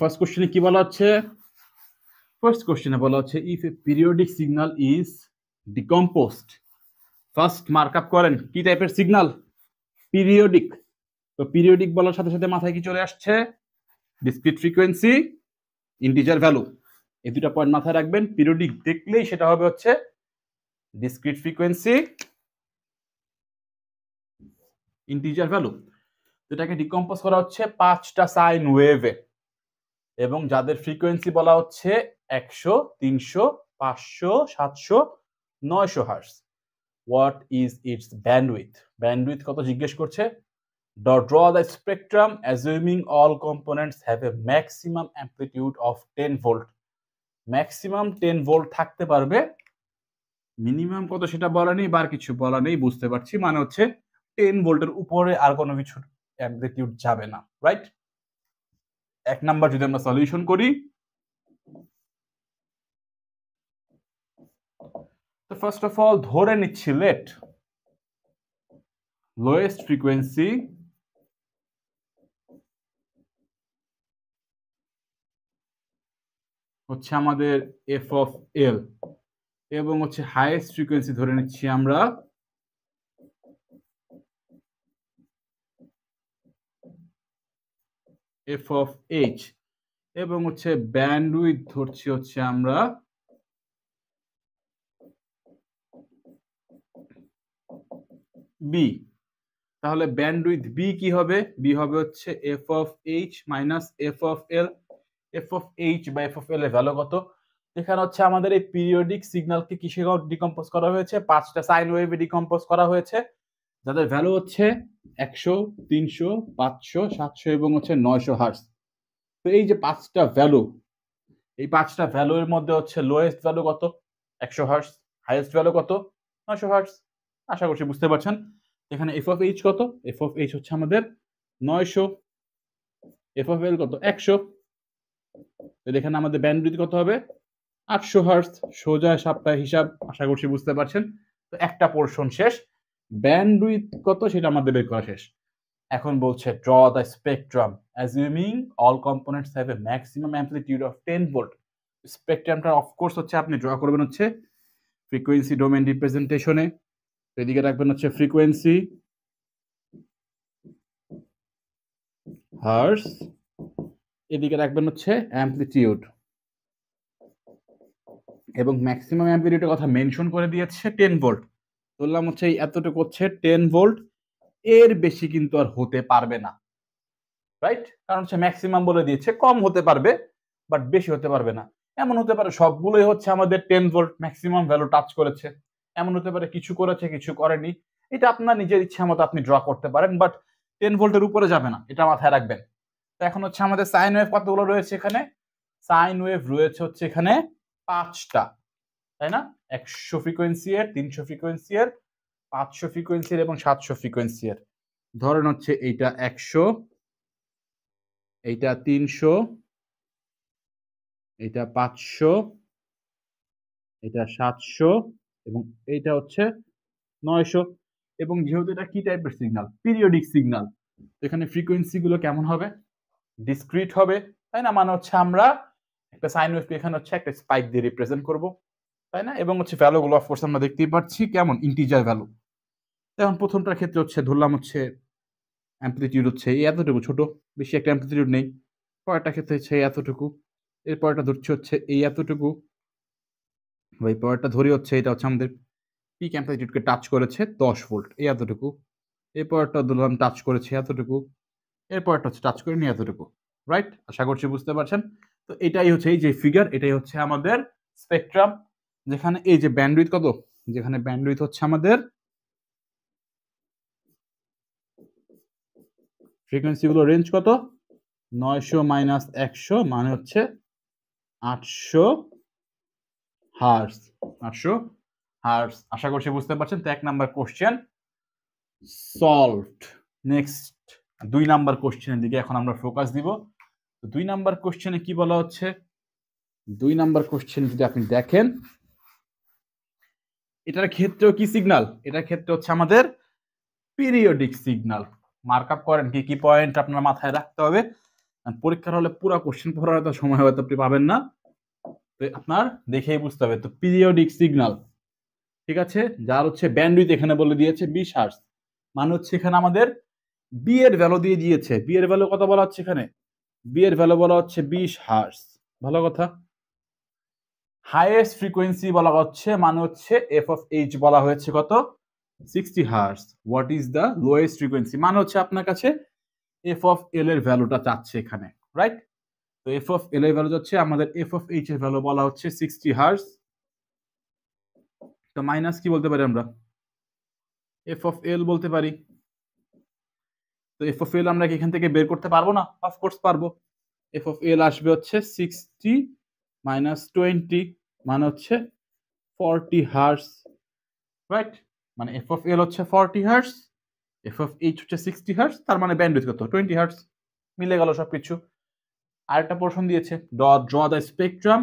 First কোশ্চেনে কি বলা হচ্ছে? ফার্স্ট কোশ্চেনে বলা হচ্ছে if A periodic signal is decomposed. First markup করেন কি টাইপের সিগন্যাল? পিরিয়ডিক। তো পিরিয়ডিক বলার সাথে সাথে মাথায় কি চলে আসছে? Discrete frequency, integer value. এই দুটো পয়েন্ট মাথায় রাখবেন। পিরিয়ডিক দেখলেই সেটা হবে হচ্ছে ডিসক্রিট ফ্রিকোয়েন্সি, ইন্টিজার ভ্যালু। এটাকে ডিকম্পোজ করা হচ্ছে 5টা সাইন ওয়েভে, এবং যাদের ফ্রিকোয়েন্সি বলা হচ্ছে 100, 300, 500, 700, 900 hertz. What is it's bandwidth? Bandwidth কত জিজ্ঞেস করছে। Draw the spectrum assuming all components have a maximum amplitude of 10 volt. Maximum 10 volt থাকতে পারবে, মিনিমাম কত সেটা বলা নেই, বার কিছু বলা নেই, বুঝতে পারছি। মানে হচ্ছে 10 ভোল্টের উপরে আর কোনো কিছু অ্যাম্পলিটিউড যাবে না, রাইট? এক নাম্বার যদি আমরা সলিউশন করি, তো ফার্স্ট অফ অল ধরে নিচ্ছি লেট লোয়েস্ট ফ্রিকোয়েন্সি হচ্ছে আমাদের এফ অফ এল, এবং হচ্ছে হাইয়েস্ট ফ্রিকোয়েন্সি ধরে নিচ্ছি আমরা এফ অফ এইচ, এবং হচ্ছে ব্যান্ডউইথ ধরছি হচ্ছে আমরা বি। তাহলে ব্যান্ডউইথ বি কি হবে? বি হবে হচ্ছে F of H minus F of L. F of H বা এফ অফ এল এর ভ্যালু কত? এখানে হচ্ছে আমাদের এই পিরিয়ডিক সিগন্যালকে কিসে ডিকম্পোজ করা হয়েছে? 5টা সাইন ওয়েভে ডিকম্পোজ করা হয়েছে, যাদের ভ্যালু হচ্ছে 100, 300, 500, 700 এবং হচ্ছে 900 হার্টজ। তো এই যে 5টা ভ্যালু, এই 5টা ভ্যালু এর মধ্যে হচ্ছে লোয়েস্ট ভ্যালু কত? 100 হার্টজ। হাইয়েস্ট ভ্যালু কত? 900 হার্টজ। আশা করছি বুঝতে পারছেন। এখানে এফ অফ এইচ কত? এফ অফ এইচ হচ্ছে আমাদের 900, এফ অফ এল কত? 100। তো এখানে আমাদের ব্যান্ডউইথ কত হবে? 800 হার্টজ। সোজা সাপটা হিসাব, আশা করছি বুঝতে পারছেন। তো একটা পোর্শন শেষ। ব্যান্ডউইথ কত সেটা আমাদের বের করা শেষ। এখন বলছে draw the spectrum assuming all components have a maximum amplitude of 10 volt. স্পেকট্রামটা of course হচ্ছে আপনি ড্র করবেন হচ্ছে ফ্রিকোয়েন্সি ডোমেন রিপ্রেজেন্টেশনে। এদিকে রাখবেন হচ্ছে ফ্রিকোয়েন্সি হার্টজ, এদিকে রাখবেন হচ্ছে অ্যাম্পলিটিউড, এবং ম্যাক্সিমাম অ্যাম্পলিটিউডের কথা মেনশন করে দিয়েছে 10 ভোল্ট। বললাম হচ্ছে এতটুকু হচ্ছে 10 ভোল্ট, এর বেশি কিন্তু আর হতে পারবে না, রাইট? কারণ হচ্ছে ম্যাক্সিমাম বলে দিয়েছে, কম হতে পারবে বাট বেশি হতে পারবে না। এমন হতে পারে সবগুলোই হচ্ছে আমাদের 10 ভোল্ট ম্যাক্সিমাম ভ্যালু টাচ করেছে, এমন হতে পারে কিছু করেছে কিছু করেনি। এটা আপনার নিজের ইচ্ছা মতো আপনি ড্র করতে পারেন, বাট 10 ভোল্টের উপরে যাবে না, এটা মাথায় রাখবেন। তো এখন হচ্ছে আমাদের সাইন ওয়েভ কতগুলো রয়েছে এখানে? সাইন ওয়েভ রয়েছে হচ্ছে এখানে 5টা, তাই না? 100 ফ্রিকোয়েন্সি এর, 300 ফ্রিকোয়েন্সি এর, 500 ফ্রিকোয়েন্সি এর এবং 700 ফ্রিকোয়েন্সি এর। ধরেন হচ্ছে এইটা 100, এইটা 300, এটা 500, এটা 700 এবং এইটা হচ্ছে 900। এবং যেহেতু এটা কি টাইপের সিগন্যাল? পিরিয়ডিক সিগন্যাল, এখানে ফ্রিকোয়েন্সি গুলো কেমন হবে? ডিসক্রিট হবে, তাই না? মানে হচ্ছে আমরা একটা সাইন ওয়েভ এখানে হচ্ছে একটা স্পাইক দিয়ে রিপ্রেজেন্ট করব, তাই না? এবং হচ্ছে ভ্যালু গুলো অফকোর্স আমরা দেখতেই পাচ্ছি কেমন, ইন্টিজার ভ্যালু। এখন প্রথমটার ক্ষেত্রে হচ্ছে ধরলাম হচ্ছে অ্যাম্পলিটিউড হচ্ছে এই এতটুকু, ছোট, বেশি একটা অ্যাম্পলিটিউড নেই। পরেরটা ক্ষেত্রে হচ্ছে এতটুকু, এরপরটা ধরছি হচ্ছে এই এতটুকু, এই পরেরটা ধরি হচ্ছে এটা হচ্ছে আমাদের পিক অ্যাম্পলিটিউডকে টাচ করেছে 10 ভোল্ট, এই এতটুকু। এরপরটা ধরলাম টাচ করেছে এতটুকু, এরপরটা হচ্ছে টাচ করে নিয়ে এতটুকু, রাইট? আশা করছি বুঝতে পারছেন। তো এটাই হচ্ছে এই যে ফিগার, এটাই হচ্ছে আমাদের স্পেকট্রাম, যেখানে এই যে ব্যান্ডউইথ কত, যেখানে ব্যান্ডউইথ হচ্ছে আমাদের ফ্রিকোয়েন্সি গুলো রেঞ্জ কত? 900 মাইনাস 100 মানে হচ্ছে 800 হার্টজ। 800 হার্টজ, আশা করছি বুঝতে পারছেন। তো 1 number question solved. Next 2 number কোশ্চেনের দিকে এখন আমরা ফোকাস দিব। তো 2 নাম্বার কোশ্চেনে কি বলা হচ্ছে? 2 নাম্বার কোশ্চেন যদি আপনি দেখেন, এটার ক্ষেত্রেও কি সিগন্যাল? এটার ক্ষেত্রে হচ্ছে আমাদের পিরিয়ডিক সিগন্যাল। মার্ক আপ করেন কি কি পয়েন্ট আপনার মাথায় রাখতে হবে পরীক্ষার হলে পুরো কোশ্চেন পড়ার এত সময় হয়তো আপনি পাবেন না, তো আপনার দেখেই বুঝতে হবে। তো পিরিয়ডিক সিগন্যাল, ঠিক আছে, যার হচ্ছে ব্যান্ডউইথ এখানে বলে দিয়েছে 20 হার্টজ, মানে হচ্ছে এখানে আমাদের বি এর ভ্যালু দিয়ে দিয়েছে। বি এর ভ্যালু কত বলা হচ্ছে এখানে? বি এর ভ্যালু বলা হচ্ছে 20 হার্টজ, ভালো কথা। হাইয়েস্ট ফ্রিকোয়েন্সি বলা হচ্ছে, মানে হচ্ছে এফ অফ এইচ বলা হয়েছে কত? 60 hertz. What is the lowest frequency, মানে হচ্ছে আপনার কাছে এফ অফ এল এর ভ্যালুটা চাচ্ছে এখানে, রাইট? তো এফ অফ এল এর ভ্যালু যাচ্ছে, আমাদের এফ অফ এইচ এর ভ্যালু বলা হচ্ছে 60 হার্টজ। তো মাইনাস কি বলতে পারি আমরা? এফ অফ এল বলতে পারি। তো এফ অফ এল আমরা কি এখান থেকে বের করতে পারবো না? অফকোর্স পারবো। এফ অফ এল আসবে হচ্ছে 60 মাইনাস 20, মানে হচ্ছে 40 হার্টজ, রাইট? মানে এফ অফ এল হচ্ছে 40 হার্টজ, এফ অফ এইচ হচ্ছে 60 হার্টজ, তার মানে ব্যান্ডউইথ কত? 20 হার্টজ। মিলে গেল সবকিছু। আরেকটা পোর্শন দিয়েছে, draw the spectrum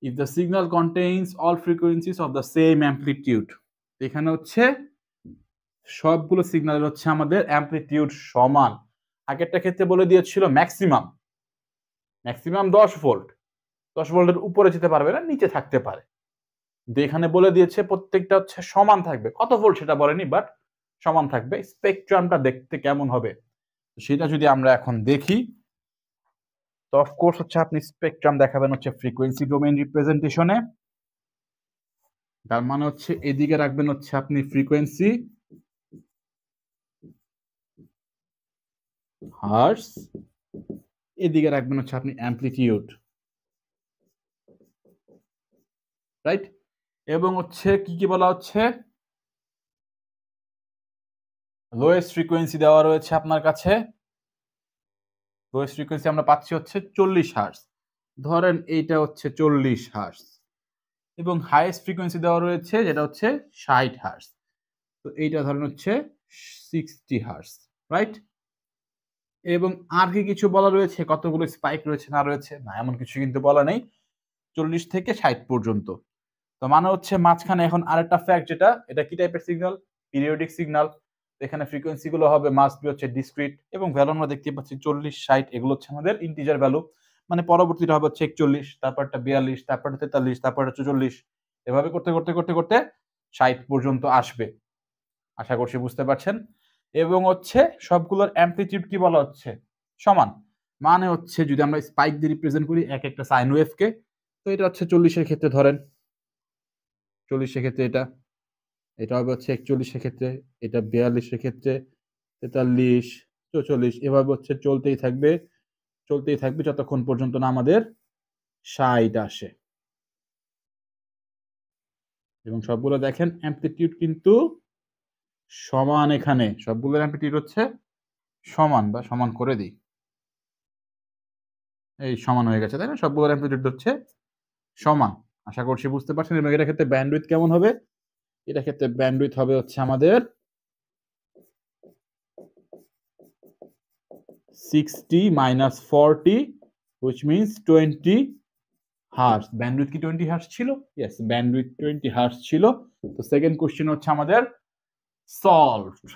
if the signal contains all frequencies of the same amplitude। এখানে হচ্ছে সবগুলো সিগন্যালের হচ্ছে আমাদের অ্যামপ্লিটিউড সমান। আগেরটা ক্ষেত্রে বলে দিয়েছিল ম্যাক্সিমাম 10 ভোল্ট, 10 ভোল্টের উপরে যেতে পারবে না, নিচে থাকতে পারে। কিন্তু এখানে বলে দিয়েছে প্রত্যেকটা হচ্ছে সমান থাকবে, কত ভোল্ট সেটা বলেনি, বাট সমান থাকবে। স্পেকট্রামটা দেখতে কেমন হবে সেটা যদি আমরা এখন দেখি, তো অফকোর্স হচ্ছে আপনি স্পেকট্রাম দেখাবেন হচ্ছে ফ্রিকোয়েন্সি ডোমেইন রিপ্রেজেন্টেশনে। তার মানে হচ্ছে এদিকে রাখবেন হচ্ছে আপনি ফ্রিকোয়েন্সি হার্টজ, এদিকে রাখবেন হচ্ছে আপনি অ্যামপ্লিটিউড, রাইট? এবং হচ্ছে কি কি বলা হচ্ছে, লোয়েস্ট ফ্রিকোয়েন্সি দেওয়া রয়েছে আপনার কাছে। লোয়েস্ট ফ্রিকোয়েন্সি আমরা পাচ্ছি হচ্ছে 40 হার্টজ, ধরেন এইটা হচ্ছে 40 হার্টজ। এবং হাইয়েস্ট ফ্রিকোয়েন্সি দেওয়া রয়েছে যেটা হচ্ছে 60 হার্টজ, তো এইটা ধরেন হচ্ছে 60 হার্টজ, রাইট? এবং আর কি কিছু বলা রয়েছে, কতগুলো স্পাইক রয়েছে না রয়েছে? না, এমন কিছু কিন্তু বলা নেই, 40 থেকে 60 পর্যন্ত। তো মানে হচ্ছে মাঝখানে এখন আরেকটা ফ্যাক্ট, যেটা এটা কি টাইপের সিগন্যাল? Periodic signal. এখানে ফ্রিকোয়েন্সি গুলো হবে মাস্ট বি হচ্ছে ডিসক্রিট, এবং ভ্যালু আমরা দেখতে পাচ্ছি 40, 60, এগুলো হচ্ছে আমাদের ইন্টিজার ভ্যালু। মানে পরবর্তীটা হবে হচ্ছে 41, তারপরটা 42, তারপরটা 43, তারপরটা 44, এভাবে করতে করতে করতে করতে 60 পর্যন্ত আসবে। আশা করছি বুঝতে পারছেন। এবং হচ্ছে সবগুলোর অ্যামপ্লিটিউড কি বলা হচ্ছে? সমান। মানে হচ্ছে যদি আমরা স্পাইক দিয়ে রিপ্রেজেন্ট করি এক একটা সাইন ওয়েভকে, তো এটা হচ্ছে 40-এর ক্ষেত্রে ধরেন 40-এর ক্ষেত্রে এটা হবে হচ্ছে 41-এর ক্ষেত্রে, এটা 42-এর ক্ষেত্রে, 43, 44, এভাবে হচ্ছে চলতেই থাকবে যতক্ষণ পর্যন্ত না আমাদের 60 আসে। এবং সবগুলো দেখেন অ্যামপ্লিটিউড কিন্তু সমান, এখানে সবগুলোর অ্যামপ্লিটিউড হচ্ছে সমান, বা সমান করে দিই, এই সমান হয়ে গেছে, তাই না? সবগুলোর অ্যামপ্লিটিউড হচ্ছে সমান। আশা করছি বুঝতে পারছেন। এবং এটার ক্ষেত্রে ব্যান্ডউইথ কেমন হবে? এটার ক্ষেত্রে ব্যান্ডউইথ হবে হচ্ছে আমাদের 60 minus 40, which means 20 hertz. Bandwidth কি 20 হার্টজ ছিল? ইয়েস, ব্যান্ডউইথ 20 হার্টজ ছিল। তো সেকেন্ড কোশ্চেন হচ্ছে আমাদের সলভড।